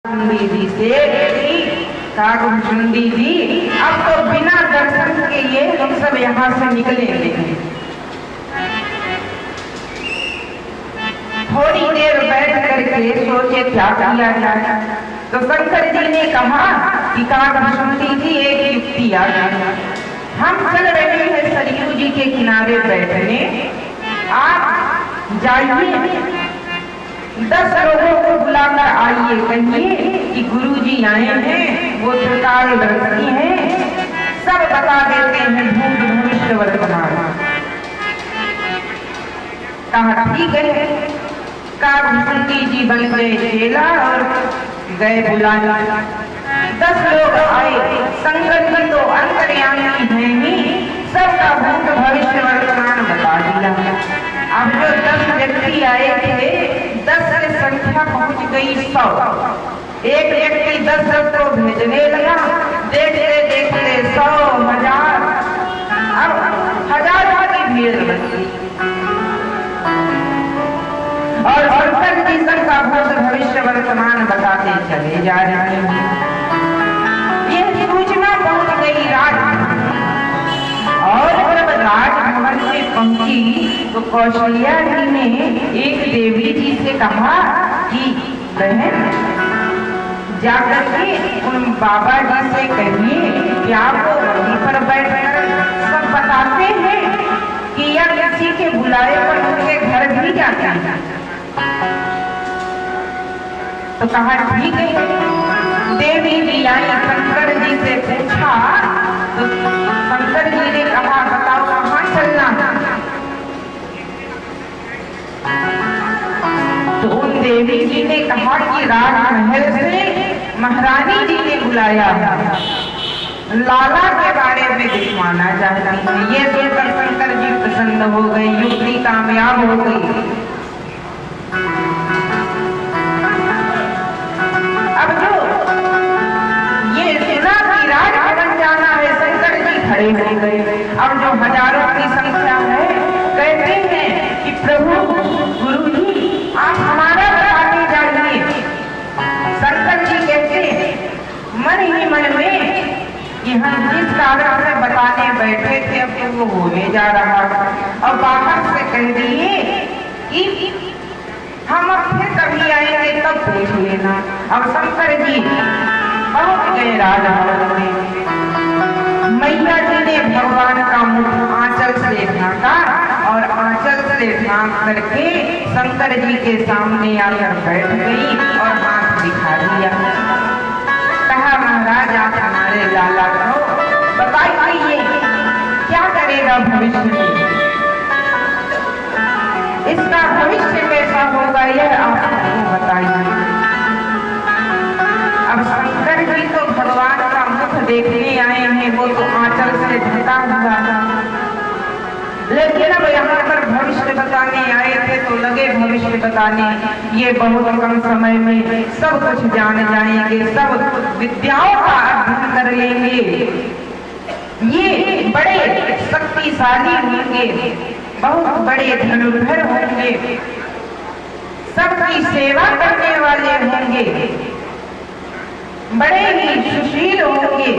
दीदी से कागभूषुंडी जी, अब तो बिना दर्शन के ये हम सब यहाँ से निकलेंगे। थोड़ी देर बैठ करके सोचे क्या किया जाए। तो शंकर जी ने कहा कि कागभूषुंडी जी एक युक्ति आ गई, हम चल रहे हैं सरयू जी के किनारे बैठने, आप जाइए 10 लोगों को बुलाकर आइए, कहिए कि गुरु जी आए हैं, वो त्रिकाल दर्शी हैं, सब बता देते हैं भूत भविष्य वर्तमान। कहा ठीक है। कागभूषुंडी जी बन गए चेला और गए बुलाने। 10 लोग आए। शंकर जी तो अंतर्यामी हैं ही, सबका भूत भविष्य वर्तमान बता दिया। अब जो 10 व्यक्ति आए थे, 10 की संख्या पहुंच गई 100। एक व्यक्ति 10 को भेजने लगा, देखते देखते 100, 1000, अब 1000 की भीड़ लगी। और शंकर जी सबका भूत भविष्य वर्तमान बताते चले जा रहे हैं। ये सूचना पहुंच गई राजभवन, और जब राजभवन में पहुंची तो कौशल्या जी ने एक देवी जी से कहा कि बहन जाकर के उन बाबा जी से कहिए कि आपको वहीं पर बैठकर सब बताते हैं कि या किसी के बुलाए पर उनके घर भी जाते हैं। तो कहा ठीक है। देवी जी आई, शंकर जी से पूछा तो शंकर जी ने कहा बताओ कहाँ चलना। तो उन देवी जी ने कहा कि राजमहल से महारानी जी ने बुलाया, लाला के बारे में दिखवाना चाहती है। ये सुनकर शंकर जी प्रसन्न हो गए, युक्ति कामयाब हो गई। अब जो ये सुना कि राजभवन जाना है, शंकर जी खड़े हो गए। अब जो हजारों की संख्या है, कहते हैं कि प्रभु गुरु जी आप हमारा बताते जाइए। शंकर जी कहते मन ही मन में कि हम जिस कारण से बताने बैठे थे अब तो वो होने जा रहा था, और बाहर से कह दिए कि हम अब फिर कभी आएंगे तब पूछ लेना। अब शंकर जी पहुंच गए राजभवन में। मैया जी ने भगवान का मुख आंचल से ढाका और आंचल से ढांक करके शंकर जी के सामने आकर बैठ गई और हाथ दिखा दिया। कहा महाराज आप हमारे लाला को बताइए क्या करेगा भविष्य में, इसका भविष्य कैसा होगा यह आप हमको बताइए। अब शंकर जी तो भगवान का मुख देखने आए हैं, वो तो आंचल से ढका हुआ था, लेकिन अब यहाँ पर भविष्य बताने आए थे तो लगे भविष्य बताने। ये बहुत कम समय में सब कुछ जान जाएंगे, सब विद्याओं का अध्ययन कर लेंगे, ये बड़े शक्तिशाली होंगे, बहुत बड़े धनुर्धर होंगे, सबकी सेवा करने वाले होंगे, बड़े ही सुशील होंगे।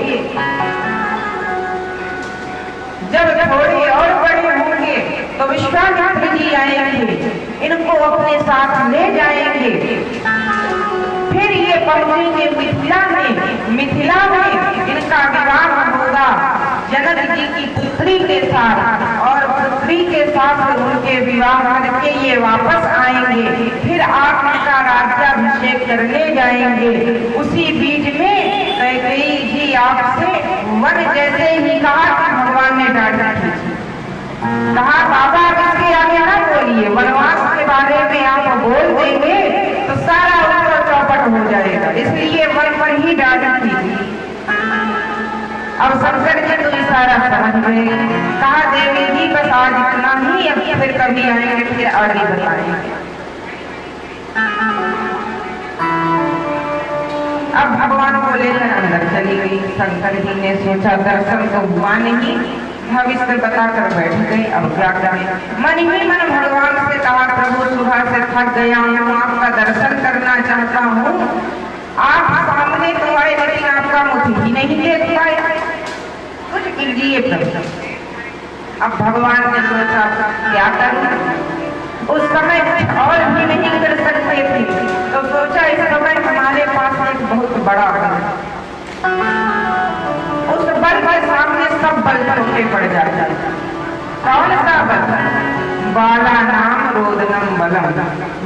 जब थोड़े और बड़े होंगे तो विश्वामित्र जी आएंगे, इनको अपने साथ ले जाएंगे। फिर ये पहुंचेंगे मिथिला में इनका विवाह होगा जनक जी की पुत्री के साथ, और पुत्री के साथ उनके विवाह करके ये वापस आएंगे। फिर आप इनका राज्याभिषेक करने जाएंगे। उसी बीच में कैकेयी जी आपसे वन जैसे ही कहा कि भगवान ने डांटा खींची, कहा बाबा इसके आगे ना बोलिए, वनवास के बारे में आप बोल देंगे तो सारा ऊपर चौपट हो जाएगा, इसलिए वन पर ही डांटा खींची। अब शंकर जी तो इशारा समझ गए। कहा देवी जी बस आज इतना ही, अब फिर कभी आएंगे फिर आगे बताएंगे। अब भगवान को लेकर अंदर चली गई। शंकर जी ने सोचा दर्शन तो हुआ नहीं, भविष्य बताकर बैठ गए, अब क्या करें। मन ही मन भगवान से कहा प्रभु सुबह से थक गया हूँ, आपका दर्शन करना चाहता हूँ, आप नहीं देख पाए, कुछ कीजिए प्रभु। अब भगवान ने सोचा क्या करूं, उस समय और भी नहीं कर सकते थे, तो सोचा इस समय हमारे पास एक बहुत बड़ा बल, उस बल के सामने सब बल छोटे पड़ जाते हैं। कौन सा बल? बाला नाम रोदनम बलम,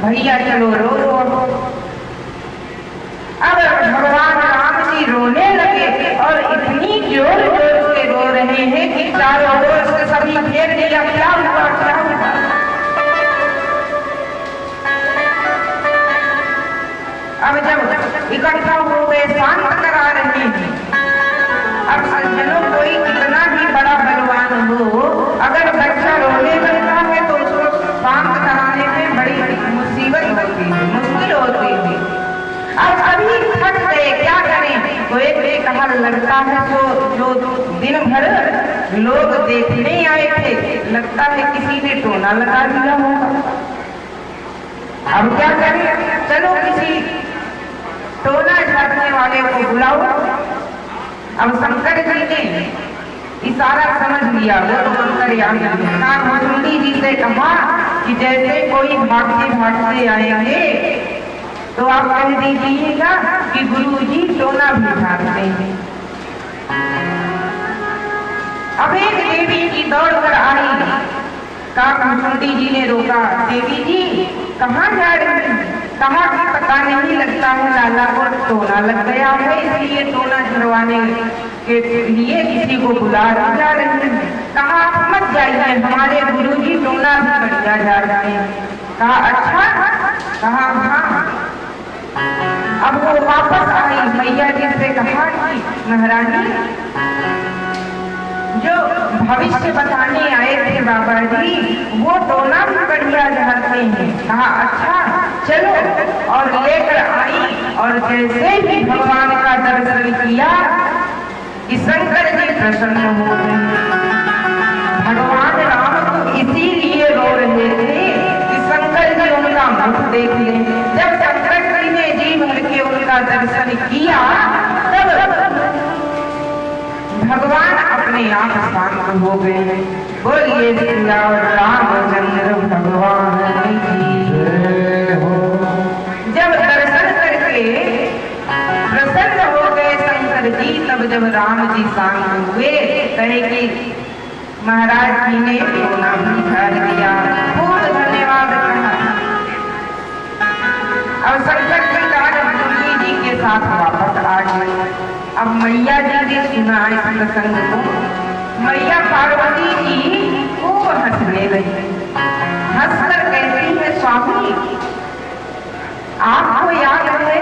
भैया चलो रो रो। अब भगवान राम जी रोने लगे और इतनी जोर जोर से रो रहे हैं कि चारों ओर से सभी घेर लिया, क्या हुआ क्या हुआ। अब जब इकट्ठा हो गए, शांत करा रहे हैं। अब सज्जनों, कोई कितना भी बड़ा बलवान हो, अगर बच्चा रोने लगता है तो उसको शांत कराने में बड़ी मुसीबत होती है, मुश्किल होती है। अब सभी थक गए, क्या करें। तो एक ने कहा लगता है तो जो दिन भर लोग देखने आए थे, लगता है किसी ने टोना लगा दिया होगा। अब क्या करें, चलो किसी टोना झाड़ने वाले को बुलाओ। अब शंकर जी ने इशारा समझ लिया, वो तो अंतर्यामी भगवान जी से कहा कि जैसे कोई भागते भागते आएंगे तो आप कह दीजिएगा कि गुरु जी टोना भी झाड़ते हैं। अब एक देवी जी दौड़ कर आई, काकभूषुंडी जी ने रोका, देवी जी कहाँ जा रही हैं? कहा कि पता नहीं, लगता है लाला को टोना लग गया है, इसलिए टोना झड़वाने के लिए किसी को बुला जा रही है। कहा आप मत जाइए, हमारे गुरुजी टोना भी बढ़िया जा रहे हैं। कहा अच्छा? कहा हाँ। अब वो वापस आई, मैया जी से कहा कि महारानी, जो भविष्य बताने आए थे बाबा जी, वो टोना भी बढ़िया झाड़ते हैं। कहा अच्छा चलो, और लेकर आई। और जैसे ही भगवान का दर्शन किया कि शंकर जी प्रसन्न हो गए। भगवान राम को इसीलिए रो रहे थे कि शंकर जी उनका मुख देख ले। जब शंकर जी ने जी भर के उनका दर्शन किया, तब भगवान अपने आप शांत हो गए। बोलिए श्री रामचंद्र भगवान की जय हो। जब दर्शन करके प्रसन्न हो गए शंकर जी, तब जब राम जी शांत हुए, कहे कि महाराज जी ने टोना भी झाड़ दिया, खूब धन्यवाद कहा। अब शंकर जी काकभूषुंडी जी के साथ वापस आ गए। अब मैया जी ने सुना इस प्रसंग को, मैया पार्वती जी खूब हंसने लगी। हंसकर कहती है स्वामी, आपको याद है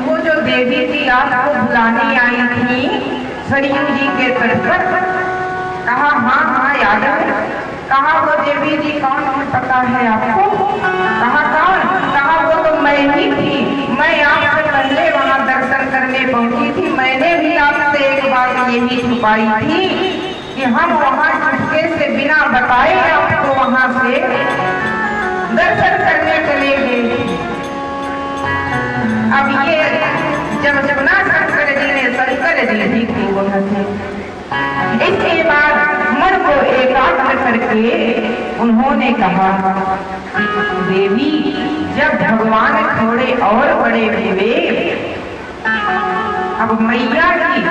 वो जो देवी जी आपको बुलाने आई थी सरयू जी के तट पर? कहा हाँ हाँ याद है। कहा वो देवी जी कौन है पता है आपको? कहा कौन? कहा वो तो मैं ही थी, मैं आपसे पहले वहां दर्शन करने पहुंची थी। मैंने भी आपसे एक बात यही छुपाई थी कि हम वहां चुपके से बिना बताए आपको वहां से दर्शन करने चले गए। अब ये जब सुना शंकर जी ने, शंकर जी भी खूब हंसे। इसके बाद मन को एकाग्र करके उन्होंने कहा, देवी जब भगवान थोड़े और बड़े हुए, अब मैया जी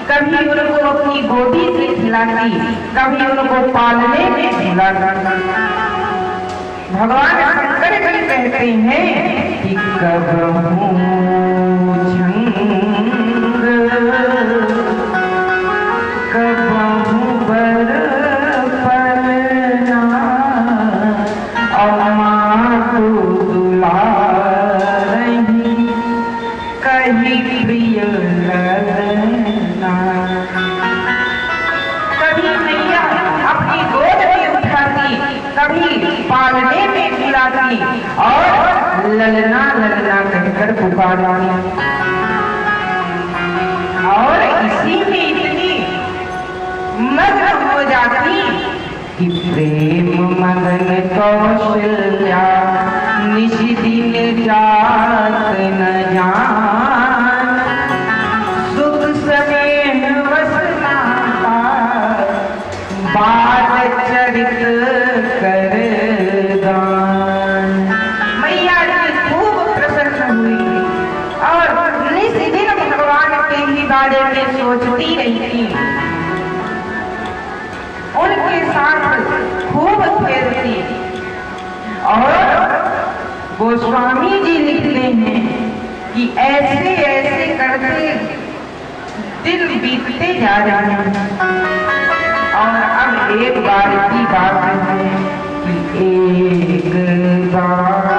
कभी उनको अपनी गोदी से खिलाती, कभी उनको पालने में खिलाती। भगवान शंकर जी कहते हैं कि कबहू छंग कबहू बर परना, अम्मा को दुलारही कही प्रिय लगना। कभी मैया अपनी गोद में उठाती, कभी पालने में खिलाती और ललना ललना कहकर पुकारती। और इसी में इतनी मग्न हो जाती कि प्रेम मगन कौशल्या निश दिन जात न जान, सुख स्नेह बारे में सोचती रहती, उनके साथ खूब खेलती। और गोस्वामी जी लिखते हैं कि ऐसे ऐसे करते दिन बीतते जा रहे हैं। और अब एक बार की बात है कि एक बार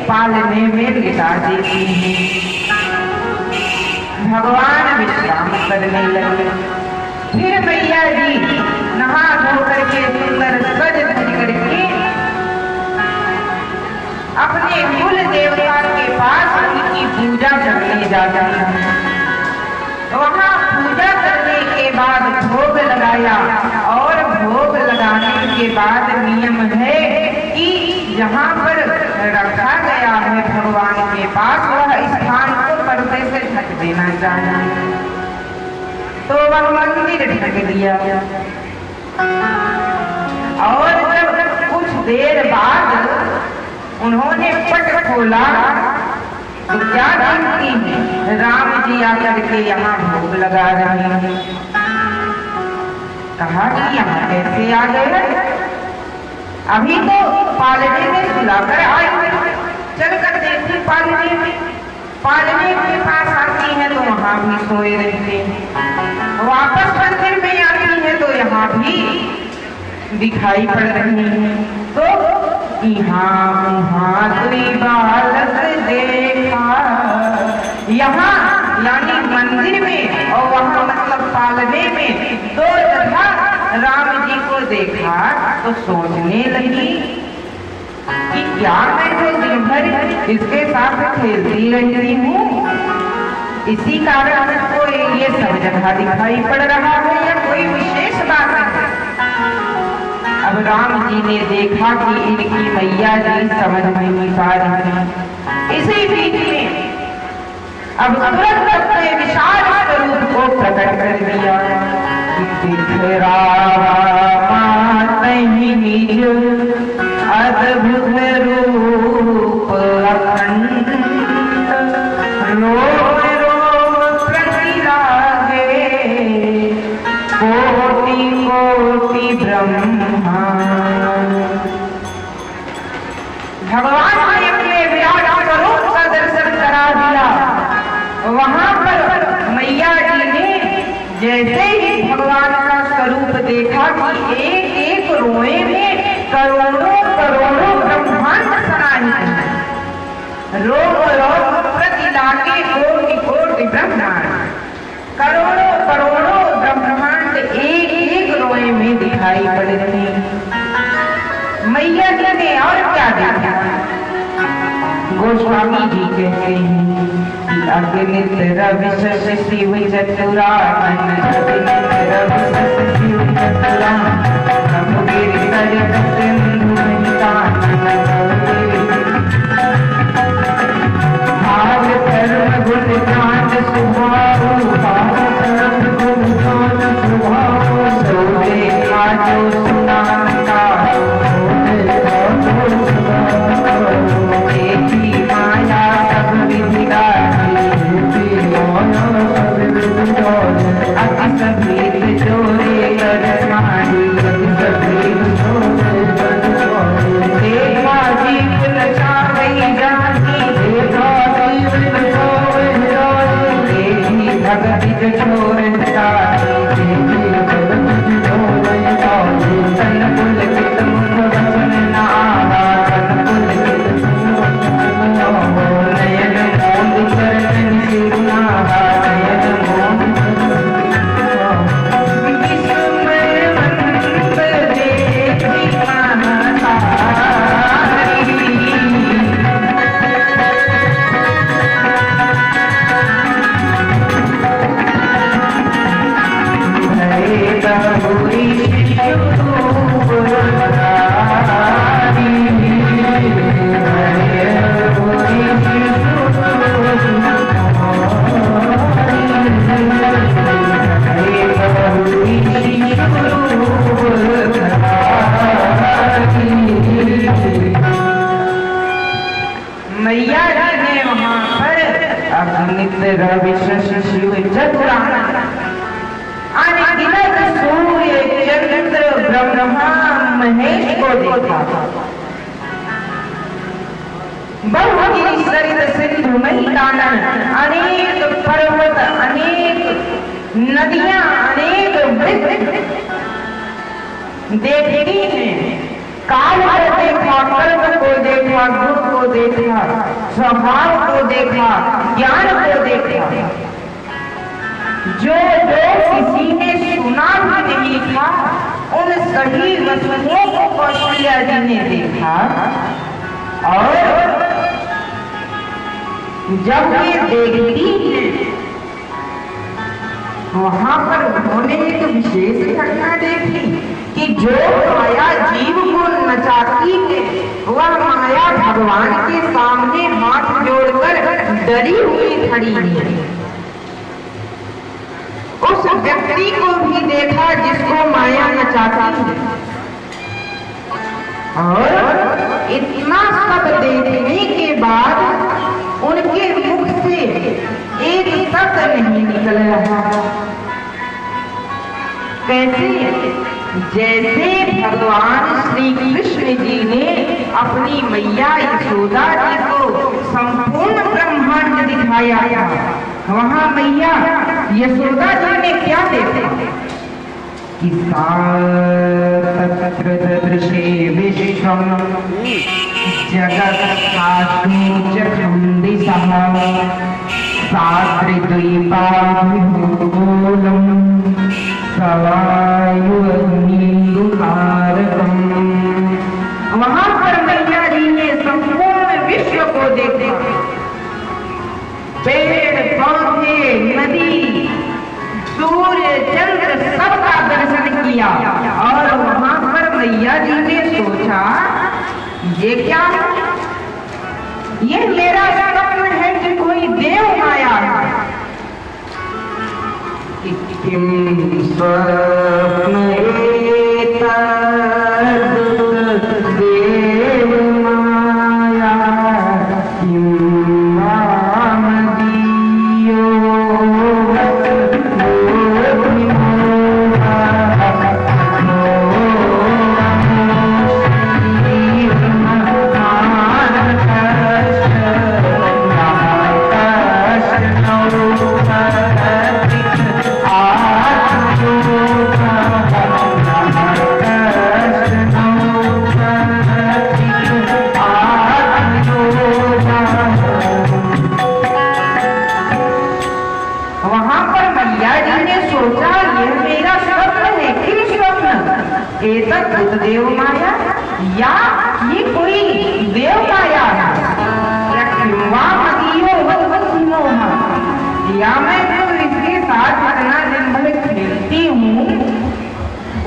पालने में लिटा देती हैं। भगवान विश्राम करने लगे। फिर मैया जी नहा धो करके सुंदर सज धज करके अपने कुल देवता के पास उनकी पूजा करने जाती हैं। वहाँ पूजा करने के बाद भोग लगाया और भोग लगाने के बाद नियम है कि जहाँ पर रखा गया है भगवान के पास वह स्थान को पर्दे से ढक देना चाहिए। तो वह मंदिर ढक दिया और जब कुछ देर बाद उन्होंने पट खोला तो क्या देखती है राम जी आकर के यहाँ भोग लगा रहे हैं। कहा कि यहाँ कैसे आ गए, अभी तो पालने में सुलाकर आए, चल कर देखती पालने में। पालने के पास आती है तो वहाँ भी सोए रहते हैं, वापस मंदिर में आती है तो यहाँ भी दिखाई पड़ रही है। तो यहाँ बालक देखा, यहाँ यानी मंदिर में और वहाँ मतलब पालने में दो जगह राम जी को देखा तो सोचने लगी कि क्या मैं तो दिन भर इसके साथ खेलती रहती हूँ, इसी कारण को ये सब जगह दिखाई पड़ रहा है या कोई विशेष बात है। अब राम जी ने देखा कि इनकी मैया जी समझ नहीं पा रही है। इसी बीच में अब तुरंत अपने विशाल स्वरूप को प्रकट कर दिया। अद्भुत रूप अखंड, रोम रोम प्रतिलागे, कोटि कोटि ब्रह्मा। भगवान ने अपने विराट स्वरूप का दर्शन करा दिया। वहां पर मैया जी ने जैसे ही भगवान का स्वरूप देखा कि एक एक रोए में करोड़ों करोड़ों ब्रह्मांड समाहित है, रोम रोम प्रति जाके कोटि कोटि ब्रह्मांड, करोड़ों करोड़ों ब्रह्मांड एक एक रोए में दिखाई पड़ रहे। मैया जी ने और क्या देखा? गोस्वामी जी कहते हैं कि अगणित रवि शशि शिव चतुरानन, अगणित रवि शशि शिव चतुरानन, रघुवीर सरित सिंधु निकानन, भाव कर्म गुण कांड सुभाव, भाव कर्म गुण कांड सुभाव, सो देखा जो सुनाता, रवि शशि शिव चतुरानन, अनगिनत सूर्य चंद्र ब्रह्मा महेश को देखा। बहुगिरि सरित सिंधु महिकानन, अनेक पर्वत, अनेक नदियां, अनेक वृक्ष देखती हैं। काल को देखा, कर्म को देखा, गुण को देखा, स्वभाव को देखा, ज्ञान को देखा। जो जो किसी ने सुना भी नहीं था, उन सभी वस्तुओं को कौशल्या जी ने देखा। और जब वे देखती हैं, वहां पर उन्होंने एक विशेष घटना देखी कि जो माया जीव को नचाती है, वह माया भगवान के सामने हाथ जोड़कर डरी हुई खड़ी है। उस व्यक्ति को भी देखा जिसको माया नचाती है, और इतना सब देखने के बाद उनके मुख से एक शब्द नहीं निकल रहा। कैसे? जैसे भगवान श्री कृष्ण जी ने अपनी मैया यशोदा जी को संपूर्ण ब्रह्मांड दिखाया था, वहां मैया यशोदा जी ने क्या देखा कि तत्र दृशे विश्वम जगत् साधुचखं दिशः साद्रिद्वीपाभिभूगोलम् सवायुर्नीलुकारकम्। वहां पर मैया जी ने संपूर्ण विश्व को देखा, पेड़ पौधे, नदी, सूर्य चंद्र सबका दर्शन किया। और वहां पर मैया जी ने सोचा, ये क्या है? ये मेरा स्वप्न है कि कोई देव आया है। किम स्वप्न देव माया किम राम दियो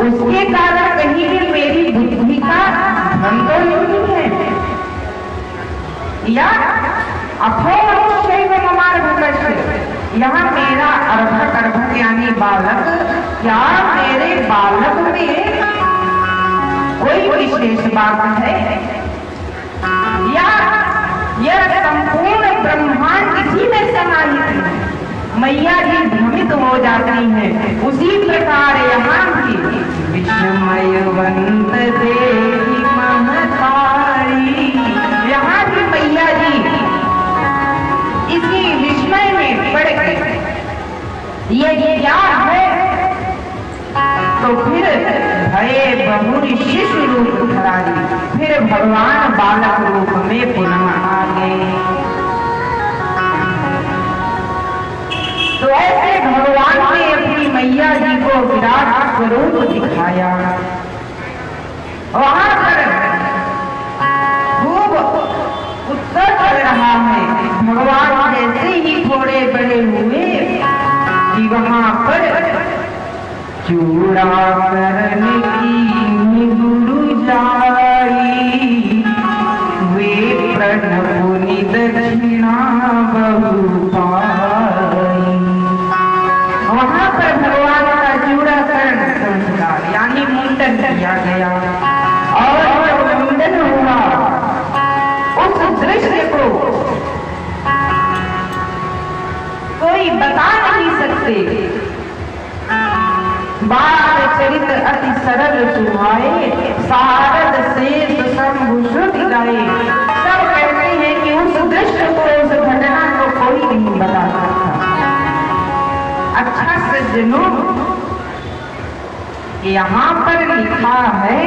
उसके कारण कहीं भी मेरी बुद्धि का भ्रम तो नहीं है। या अथोशैव ममार्भकस्य, यहाँ मेरा अर्भक यानी बालक, क्या मेरे बालक में कोई विशेष बात है, या यह संपूर्ण ब्रह्मांड इसी में समाहित है। मैया जी भ्रमित हो जाती हैं। उसी प्रकार यहाँ भी विस्मयवंत देवी महतारी, यहाँ भी मैया जी इसी विस्मय में पड़ गए, ये क्या है। तो फिर भये बहुरी शिशु रूप धारी, फिर भगवान बालक रूप में पुनः आ गए। तो ऐसे भगवान ने अपनी मैया जी को विराट स्वरूप दिखाया। वहां पर खूब उत्सव चल रहा है। भगवान जैसे ही थोड़े बड़े हुए कि वहां पर चूड़ाकरण की गुरु जाई, वे प्रणपुनि दक्षिणा बहु पाई। वहां पर भगवान का चूड़ाकरण संस्कार यानी मुंडन किया गया, और मुंडन हुआ। उस दृश्य को कोई बता नहीं सकते। बाल चरित अति सरल सुहाए, सारद शेष शंभुश्रुति गाए। सब कहते हैं कि उस दृश्य को, उस घटना को कोई नहीं बता सकता। अच्छा सज्जनों, यहाँ पर लिखा है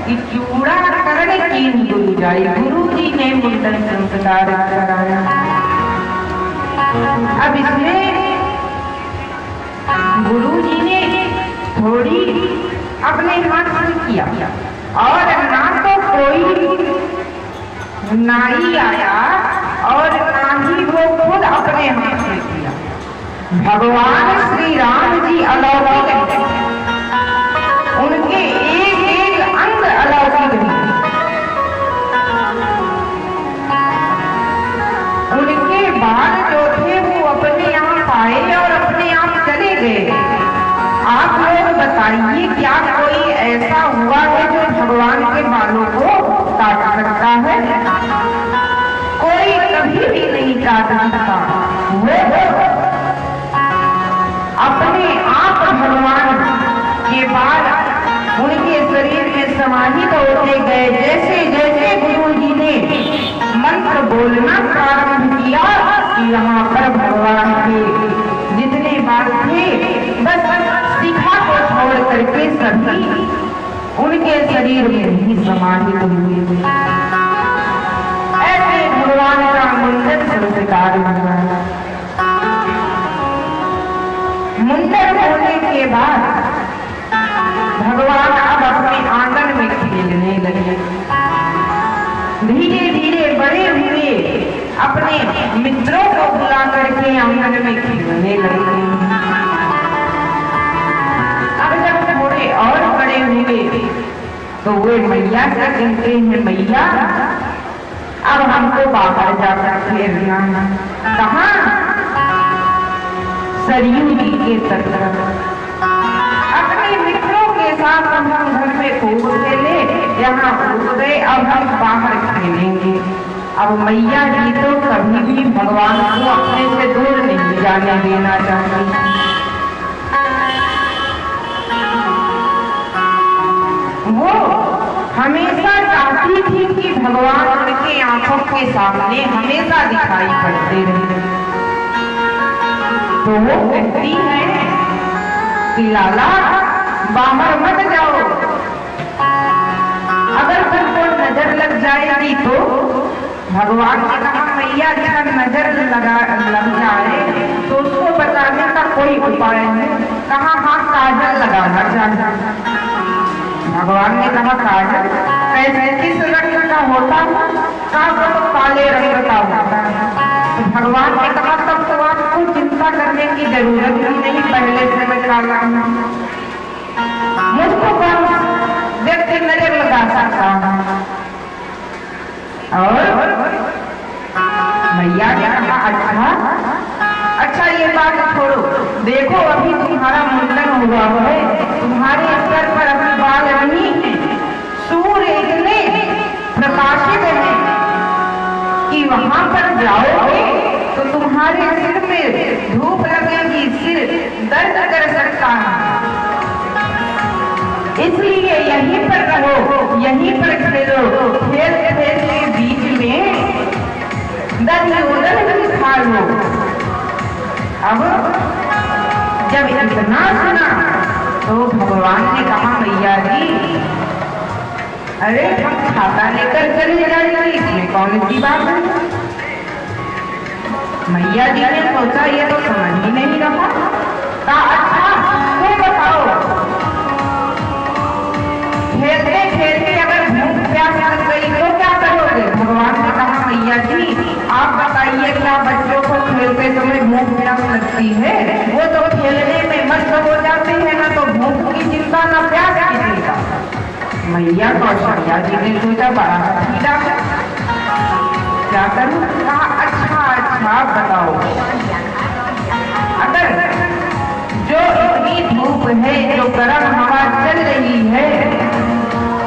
कि चूड़ाकरण की गुरु जाई, गुरु जी ने मुंडन संस्कार कराया। अब इसमें गुरु जी ने थोड़ी अपने हाथ से किया, और ना तो कोई नाई आया और ना ही वो खुद अपने हाथ से किया। भगवान श्री राम जी अलौकिक हैं, उनके एक एक अंग अलौकिक हैं। उनके बाल जो थे वो अपने आप आए और अपने आप चले गए। आप लोग बताइए, क्या कोई ऐसा हुआ है जो भगवान के बालों को काट सकता है? कोई कभी भी नहीं काट सकता। वो अपने आप भगवान के बाल उनके शरीर में समाहित होते गए। जैसे जैसे गुरु जी ने मंत्र बोलना प्रारंभ किया, यहाँ पर भगवान के जितने बाल थे, बस शिखा को छोड़ करके सभी उनके शरीर में ही समाहित हुए। ऐसे भगवान का मुंडन संस्कार हुआ। मुंडन होने के बाद भगवान अब अपने आंगन में खेलने लगे। धीरे धीरे बड़े हुए, अपने मित्रों को बुला करके आंगन में खेलने लगे। अब जब थोड़े और बड़े हुए तो वे मैया से कहते हैं, मैया अब हमको बाहर जाकर खेलना। कहाँ? सरयू जी के तट। अपने मित्रों के साथ हम घर में खूब खेले, यहाँ कूद गए, अब हम बाहर खेलेंगे। अब मैया जी तो कभी भी भगवान को अपने से दूर नहीं जाने देना चाहती। वो हमेशा चाहती थी कि भगवान उनके आंखों के सामने हमेशा दिखाई पड़ते रहे। तो वो कहती है कि लाला बाहर मत जाओ, अगर तुमको नजर लग जाएगी तो। भगवान ने कहा, मैया अच्छा नजर लग जाए तो उसको बचाने का कोई उपाय है? कहा, हाँ काजल लगाना चाहिए। भगवान ने कहा, काजल कैसे, किस रंग का होता है? कहा, तो काले रंग का होता है। तो भगवान ने कहा, तब तो आपको चिंता करने की जरूरत ही नहीं, पहले से मैं काला हूं। मुझको जा सकता है। और मैया ने कहा अच्छा ये बात छोड़ो, देखो अभी तुम्हारा मुंडन हुआ है, तुम्हारे स्तर पर अभी बाल नहीं है, सूर्य इतने प्रकाशित है कि वहां पर जाओगे तो तुम्हारे सिर में धूप लगेगी, सिर दर्द कर सकता है, इसलिए यहीं पर रहो, यहीं पर खेलो, खेल खेल के बीच में दर्द उधर खा लो। अब जब इतना सुना तो भगवान ने कहा मैया जी अरे हम छाता लेकर चले जाएंगे, इसमें कौन सी बात है। मैया जी ने सोचा ये तो समझ ही नहीं रहा, कहा अच्छा तुम बताओ, खेलते खेलते अगर भूख प्यास लग गई तो क्या करोगे। भगवान ने कहा मैया जी आप बताइए क्या बच्चों को खेलते समय भूख प्यास लगती है, वो तो खेलने में मस्त हो जाते हैं, ना तो भूख की चिंता ना प्यास की चिंता। मैया कौशल्या जी ने सोचा बड़ा सीधा क्या करूं, कहा अच्छा अच्छा बताओ, अगर जो इतनी धूप है, जो गर्म हवा चल रही है,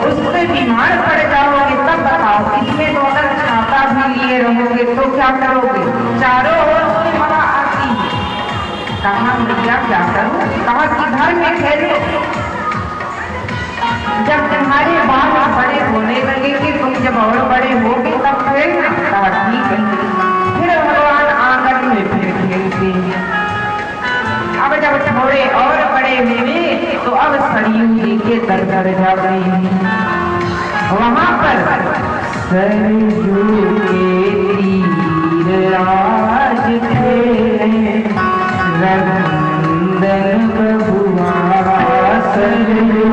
उससे बीमार पड़ जाओगे तब बताओ, इसमें तो अगर छाता भी लिए रहोगे तो क्या करोगे, चारों ओर से हवा आती है। कहा मैया क्या करूं, कहा कि घर में खेलो, जब तुम्हारे बाल बड़े होने लगेंगे, तुम जब और बड़े होगे तब खेलना। कहा ठीक है। फिर भगवान आंगन में फिर खेलते हैं। अब जब थोड़े और बड़े हुए तो अब सरयू जी के दर दर जा रहे हैं, वहां पर सरयू के तीर आज खेले रघुनंदन बबुआ, सरयू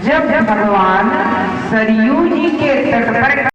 जब भगवान सरयू जी के तट पर